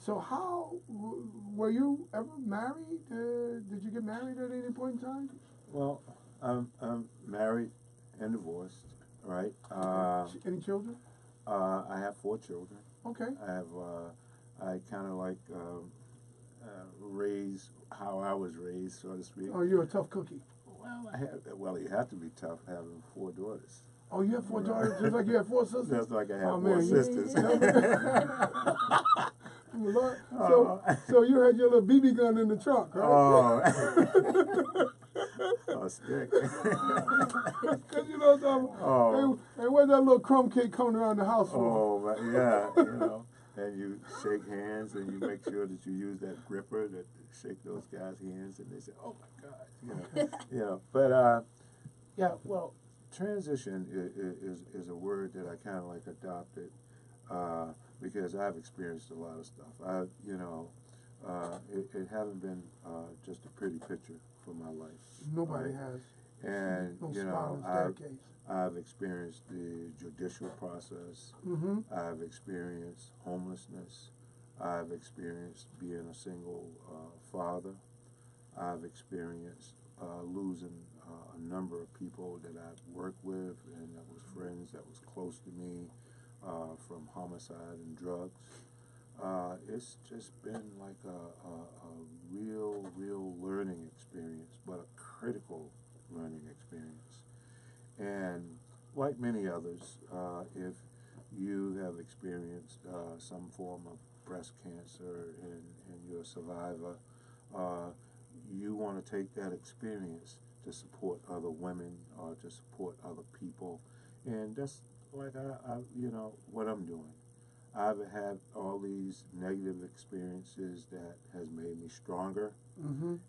So how, were you ever married? Did you get married at any point in time? Well, I'm married and divorced, right? Any children? I have 4 children. Okay. I kind of like raised how I was raised, so to speak. Oh, you're a tough cookie. Well, you have to be tough having 4 daughters. Oh, you have 4 daughters, just like you have 4 sisters? Just like I have 4 man, sisters. So you had your little BB gun in the trunk, right? Oh. A stick. Because you know something. Oh. And where's that little crumb cake coming around the house for? Oh, yeah, And you shake hands and you make sure that you use that gripper to shake those guys' hands, and they say, "Oh my God," But well, transition is a word that I kind of like adopted because I've experienced a lot of stuff. It hasn't been just a pretty picture for my life. Nobody right? has. And No I've experienced the judicial process. I've experienced homelessness. I've experienced being a single father. I've experienced losing a number of people that I've worked with and that was friends that was close to me from homicide and drugs. It's just been like a real learning experience, but a critical learning experience. And like many others, if you have experienced some form of breast cancer and you're a survivor, you want to take that experience to support other women or to support other people. And that's like what I'm doing. I've had all these negative experiences that has made me stronger,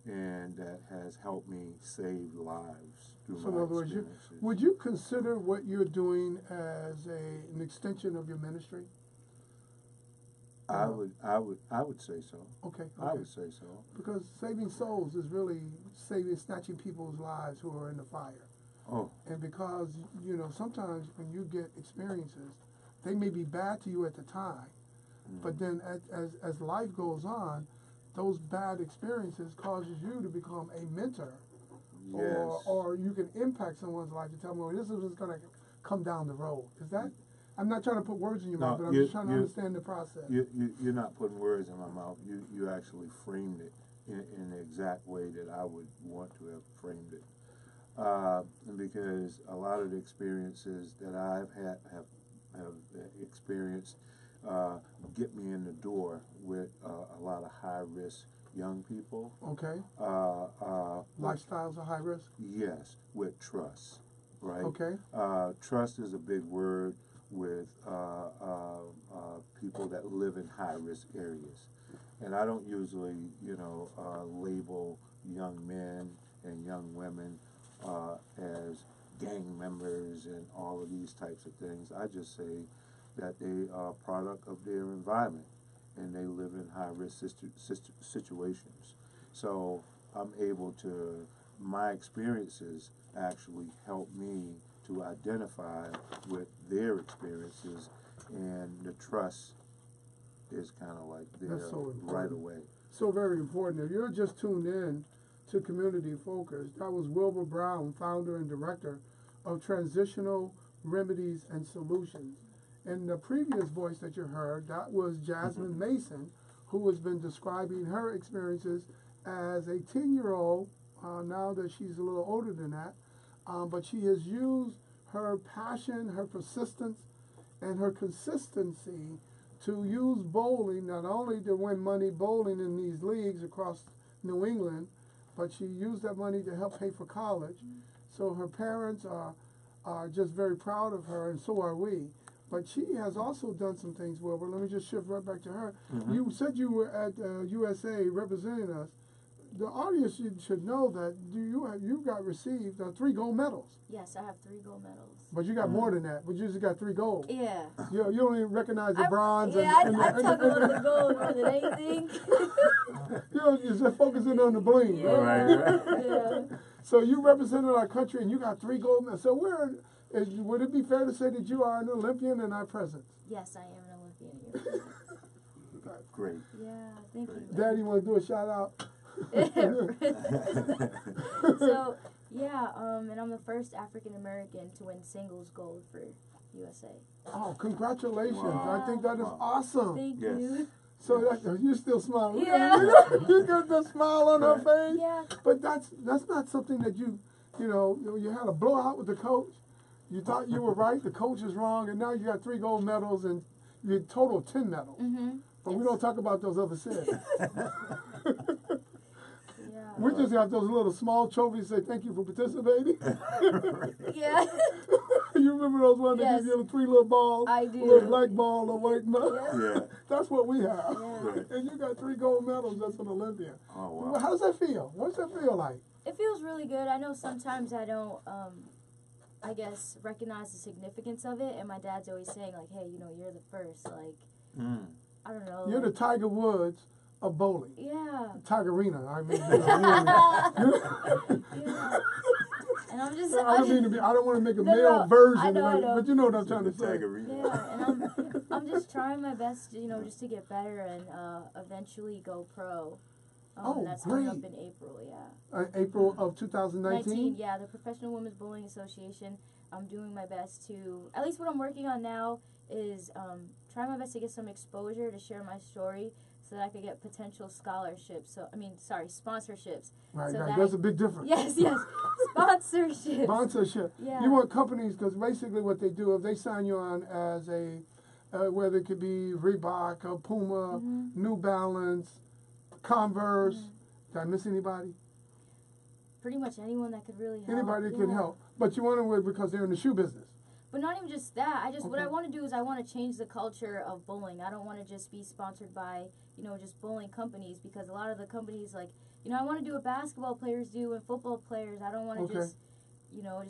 and that has helped me save lives through So in my other words, experiences. would you consider what you're doing as an extension of your ministry? I would say so. Okay. I would say so. Because saving souls is really snatching people's lives who are in the fire. Oh. And because, sometimes when you get experiences, they may be bad to you at the time, but then as life goes on, those bad experiences causes you to become a mentor. Yes. Or you can impact someone's life to tell them, well, this is what's going to come down the road. Is that? I'm not trying to put words in your mouth, but I'm just trying to understand the process. You're not putting words in my mouth. You actually framed it in the exact way that I would want to have framed it. Because a lot of the experiences that I've have experienced get me in the door with a lot of high-risk young people. Okay. Lifestyles are high risk? Yes, with trust, right? Okay. Trust is a big word with people that live in high-risk areas. And I don't usually, label young men and young women as gang members and all of these types of things. I just say that they are a product of their environment and they live in high-risk situations. So I'm able to, my experiences actually help me to identify with their experiences, and the trust is kind of like there right away. So very important. If you're just tuned in to Community Focus, that was Wilbur Brown, founder and director of Transitional Remedies and Solutions. And the previous voice that you heard, that was Jasmine Mason, who has been describing her experiences as a 10-year-old, now that she's a little older than that, but she has used her passion, her persistence, and her consistency to use bowling not only to win money bowling in these leagues across New England, but she used that money to help pay for college. So her parents are just very proud of her, and so are we. But she has also done some things, Wilbur. Let me just shift right back to her. You said you were at USA representing us. The audience should know that you got received 3 gold medals. Yes, I have 3 gold medals. But you got more than that. But you just got 3 gold. Yeah. You don't even recognize the bronze. Yeah, I talk about the gold more than anything. You're just focusing on the bling. Yeah. Right. Yeah. So you represented our country and you got 3 gold medals. So would it be fair to say that you are an Olympian in our presence? Yes, I am an Olympian. Great. Yeah, thank you. Daddy, want to do a shout out? So, yeah, and I'm the first African American to win singles gold for USA. Oh, congratulations. Wow. I think that is awesome. Thank Yes. you. So you still smiling. Yeah. You got the smile on her face. Yeah. But that's not something that you had a blowout with the coach. You thought you were right, the coach is wrong, and now you got 3 gold medals and you total 10 medals. But we don't talk about those other 6. Yeah. We just got those little small trophies say thank you for participating. Yeah. You remember those ones that give you 3 little balls? I A do. little black ball, a white medal? Yeah. That's what we have. Yeah. And you got 3 gold medals as an Olympian. Oh, wow. Well, how does that feel? What's that feel like? It feels really good. I know sometimes I don't, I guess, recognize the significance of it, and my dad's always saying, like, hey, you're the first, like, I don't know. You're the like, Tiger Woods of bowling. Yeah. Tigerina, I mean. Yeah. And I'm just. I don't want to make a No, male no, version, I know. but you know what I'm trying to say. Tigerina. Yeah, and I'm just trying my best, just to get better and eventually go pro. That's coming up great. in April, yeah. April of 2019? Yeah, the Professional Women's Bowling Association. I'm doing my best to, at least what I'm working on now is trying my best to get some exposure to share my story so that I could get potential scholarships. Sponsorships. Right, so right. that There's a big difference. Yes, sponsorships. Sponsorship. Yeah. You want companies, because basically what they do, if they sign you on as whether it could be Reebok or Puma, New Balance, Converse, did I miss anybody? Pretty much anyone that could really help. Anybody can help. But you want to because they're in the shoe business. But not even just that. What I Okay. want to do is I want to change the culture of bowling. I don't want to just be sponsored by, just bowling companies, because a lot of the companies, like, I want to do what basketball players do and football players. I don't want to just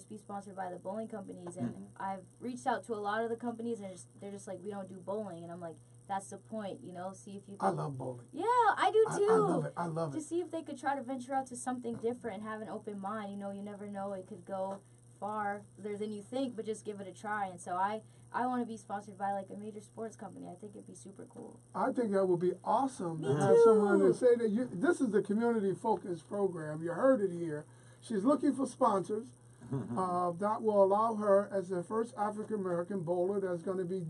be sponsored by the bowling companies. And I've reached out to a lot of the companies, and they're just like, we don't do bowling. And I'm like, that's the point, see if you can. I love bowling. Yeah, I do too. I love it. I love it. To see if they could try to venture out to something different and have an open mind. You never know, it could go farther than you think, but just give it a try. And so I want to be sponsored by like a major sports company. I think it'd be super cool. I think that would be awesome to Me have someone to too. say that this is the community focused program. You heard it here. She's looking for sponsors. That will allow her as the first African American bowler that's going to be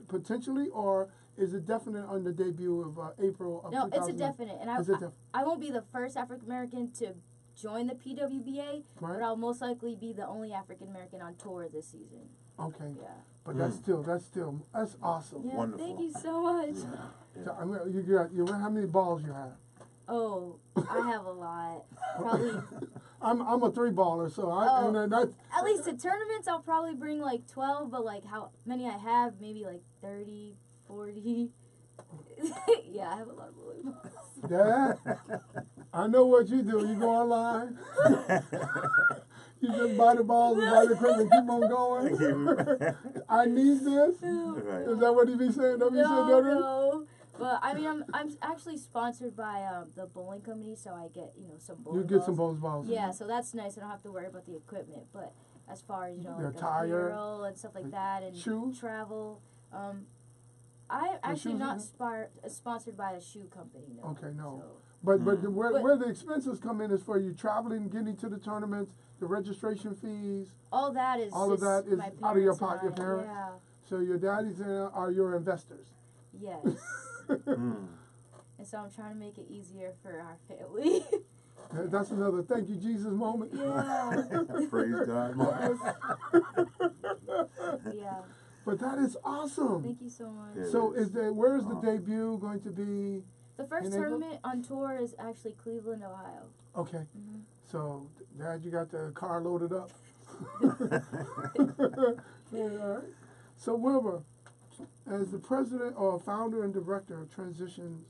potentially, or is it definite on the debut of April of 2000? No, it's a definite. And It's a definite. I won't be the first African American to join the PWBA, Right. but I'll most likely be the only African American on tour this season. Okay. Yeah. But that's awesome. Yeah, Wonderful. thank you so much. So, I mean, how many balls you have? Oh, I have a lot. Probably. I'm a 3-baller, so At least to tournaments, I'll probably bring like 12, but like how many I have, maybe like 30, 40. Yeah, I have a lot of bowling balls. Dad, I know what you do. You go online. You just buy the balls and buy the equipment, keep on going. I need this. Right. Is that what he be saying? Don't be saying that? No. But I mean, I'm actually sponsored by the bowling company, so I get some bowling You balls. get some balls. Yeah, so that's nice. I don't have to worry about the equipment. But as far as Your like attire, apparel and stuff like that, and shoes? travel, I'm actually shoes not again? sponsored by a shoe company. No. Okay, no. So. But where the expenses come in is for you traveling, getting to the tournaments, the registration fees. All that is All of that is my out of your parents' pocket, your and I. parents? Yeah. So your daddies are your investors. Yes. Mm. And so I'm trying to make it easier for our family. That's another thank you, Jesus moment. Yeah. Praise God. Mom. Yeah. But that is awesome. Thank you so much. Yeah. So where is the debut going to be? The first In April? tournament on tour is actually Cleveland, Ohio. Okay. Mhm. So, Dad, you got the car loaded up. Yeah, all right. So, Wilbur, as the president or founder and director of Transitions,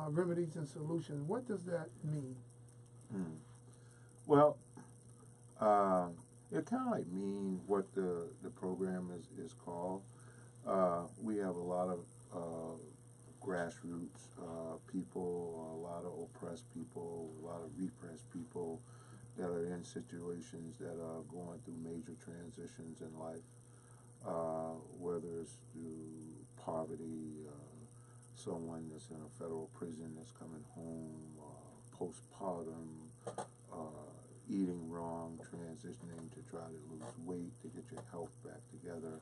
Remedies and Solutions, what does that mean? Well, it kind of like mean what the program is called. We have a lot of grassroots people, a lot of oppressed people, a lot of repressed people that are in situations that are going through major transitions in life, whether it's through poverty, someone that's in a federal prison that's coming home, postpartum, eating wrong, transitioning to try to lose weight, to get your health back together.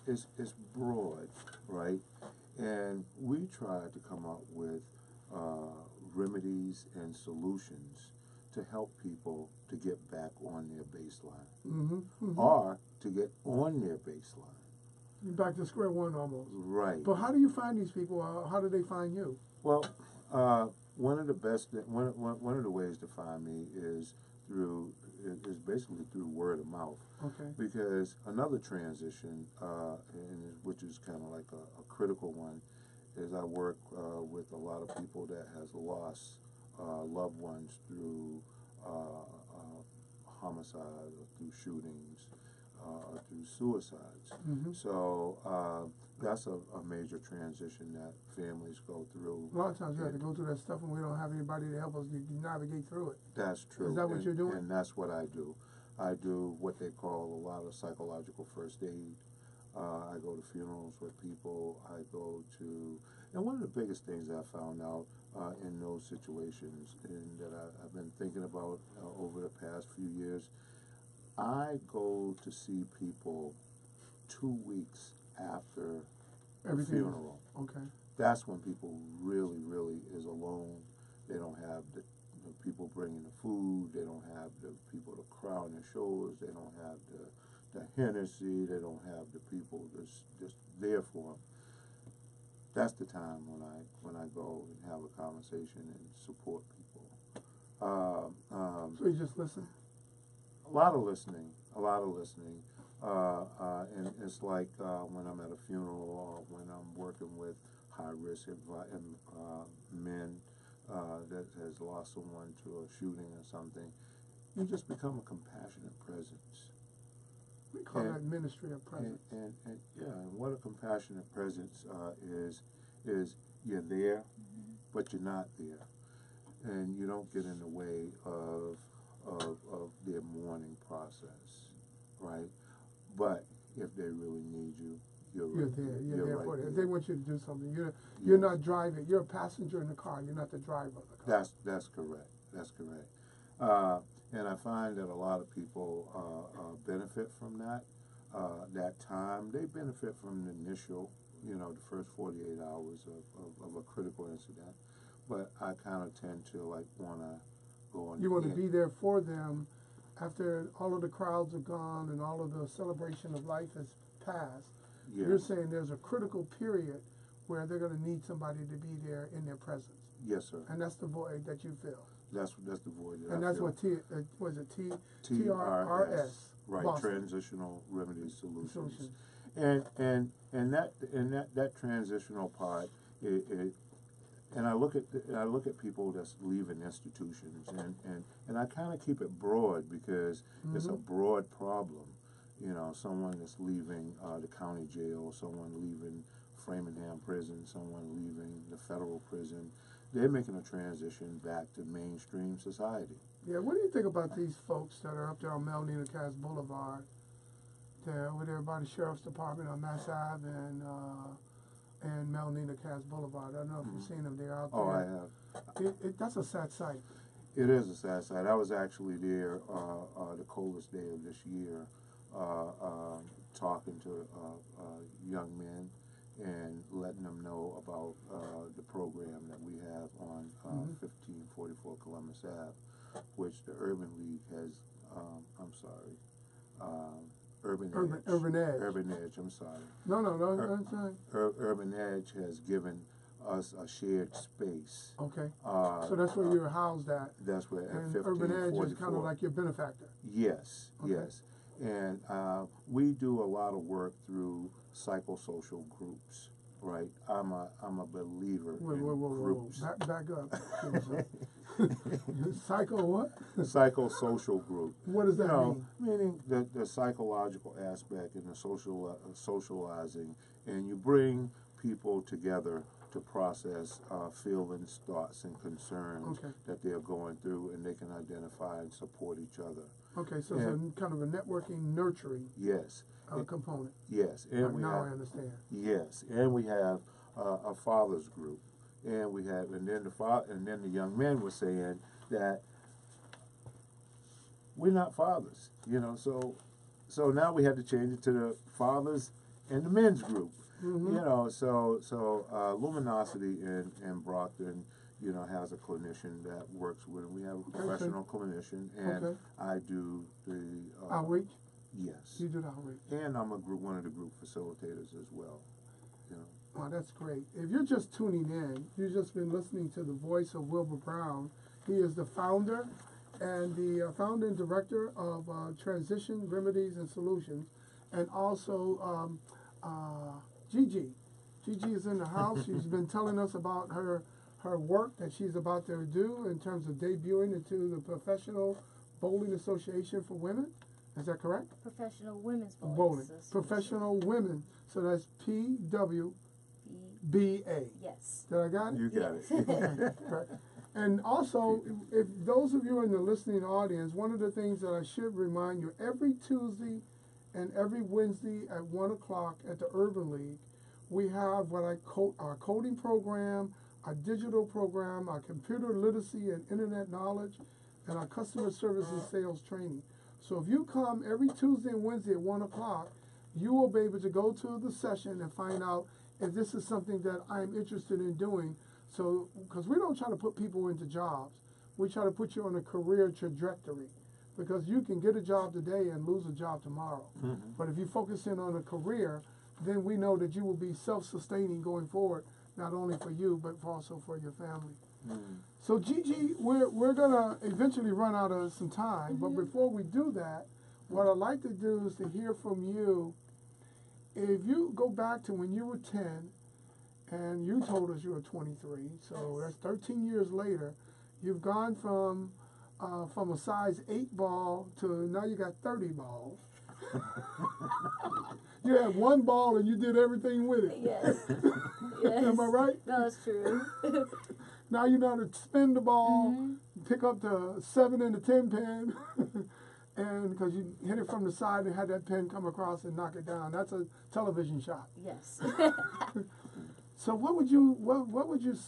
It's broad, right? And we try to come up with remedies and solutions to help people to get back on their baseline, or to get on their baseline. You're back to square one almost. Right. But how do you find these people? How do they find you? Well, one of the ways to find me is basically through word of mouth. Okay. Because another transition, which is kind of like a critical one, is I work with a lot of people that has lost loved ones through homicide or through shootings or through suicides. So that's a major transition that families go through. A lot of times you have to go through that stuff and we don't have anybody to help us navigate through it. That's true. Is that what you're doing? And that's what I do. I do what they call a lot of psychological first aid I go to funerals with people. I go to, and one of the biggest things I found out in those situations, and that I've been thinking about over the past few years, I go to see people 2 weeks after the Everything is- funeral. Okay. That's when people really, really is alone. They don't have the people bringing the food. They don't have the people to cry on their shoulders. They don't have the Hennessy. They don't have the people just there for them. That's the time when I go and have a conversation and support people. So you just listen? A lot of listening. And it's like when I'm at a funeral or when I'm working with high-risk men that has lost someone to a shooting or something, you just become a compassionate presence. We call that ministry of presence. And what a compassionate presence is you're there, but you're not there, and you don't get in the way of their mourning process, right? But if they really need you, you're there. You're there right for them. If there. they want you to do something, you're not driving. You're a passenger in the car. You're not the driver of the car. That's correct. And I find that a lot of people benefit from that time. They benefit from the initial, the first 48 hours of a critical incident. But I kind of tend to want to go on. You want to be there for them after all of the crowds are gone and all of the celebration of life has passed. Yeah. You're saying there's a critical period where they're going to need somebody to be there in their presence. Yes, sir. And that's the void that you fill. That's the void that And I that's feel. what TRS, right? Boston. Transitional Remedy Solutions. Solutions. And that transitional part, and I look at people that's leaving institutions, and I kind of keep it broad because it's a broad problem. Someone that's leaving the county jail, someone leaving Framingham prison, someone leaving the federal prison. They're making a transition back to mainstream society. Yeah, what do you think about these folks that are up there on Melnina Cass Boulevard? They're over there by the Sheriff's Department on Mass Ave and Melnina Cass Boulevard. I don't know if you've seen them. They're out there. Oh, I have. That's a sad sight. It is a sad sight. I was actually there the coldest day of this year, talking to young men and letting them know about the program that we have on 1544 Columbus Ave, which the Urban League has, Urban Edge. Urban Edge, I'm sorry. No, that's fine. Urban Edge has given us a shared space. Okay. So that's where you're housed at. That's where at And 1544. Urban Edge is kind of like your benefactor. Yes, Okay. yes. And we do a lot of work through psychosocial groups, right? I'm a believer in groups. Back up. Psycho what? Psychosocial group. What does that mean? Meaning the psychological aspect and the socializing, and you bring people together to process feelings, thoughts, and concerns that they're going through, and they can identify and support each other. Okay, so it's a kind of a networking, nurturing component. Yes, and I understand. Yes, and we have a fathers group, and we have, and then the young men were saying that we're not fathers, So now we had to change it to the fathers and the men's group, So Luminosity in Brockton, has a clinician that works with. We have a professional clinician, and I do the outreach. Yes. You do the outreach. And I'm one of the group facilitators as well. Oh, that's great. If you're just tuning in, you've just been listening to the voice of Wilbur Brown. He is the founder and the founder and director of Transition Remedies and Solutions, and also Gigi. Gigi is in the house. She's been telling us about her work that she's about to do in terms of debuting into the Professional Bowling Association for Women. Is that correct? Professional Women's Bowling. Association. Professional Women. So that's PWBA. Yes. Did I got it? You got it. Okay, correct. And also, if those of you in the listening audience, one of the things that I should remind you, every Tuesday and every Wednesday at 1 o'clock at the Urban League, we have what I call our coding program, our digital program, our computer literacy and internet knowledge, and our customer service and sales training. So if you come every Tuesday and Wednesday at 1 o'clock, you will be able to go to the session and find out if this is something that I'm interested in doing. So, because we don't try to put people into jobs, we try to put you on a career trajectory. Because you can get a job today and lose a job tomorrow. Mm-hmm. But if you focus in on a career, then we know that you will be self-sustaining going forward, not only for you, but also for your family. Mm-hmm. So Gigi, we're gonna eventually run out of some time, but before we do that, what I'd like to do is to hear from you. If you go back to when you were 10, and you told us you were 23, so that's 13 years later, you've gone from a size 8 ball to now you got 30 balls. You had 1 ball and you did everything with it. Yes. Yes. Am I right? No, that's true. Now you know how to spin the ball, pick up the 7 and the 10 pin, and because you hit it from the side and had that pin come across and knock it down. That's a television shot. Yes. So what would you say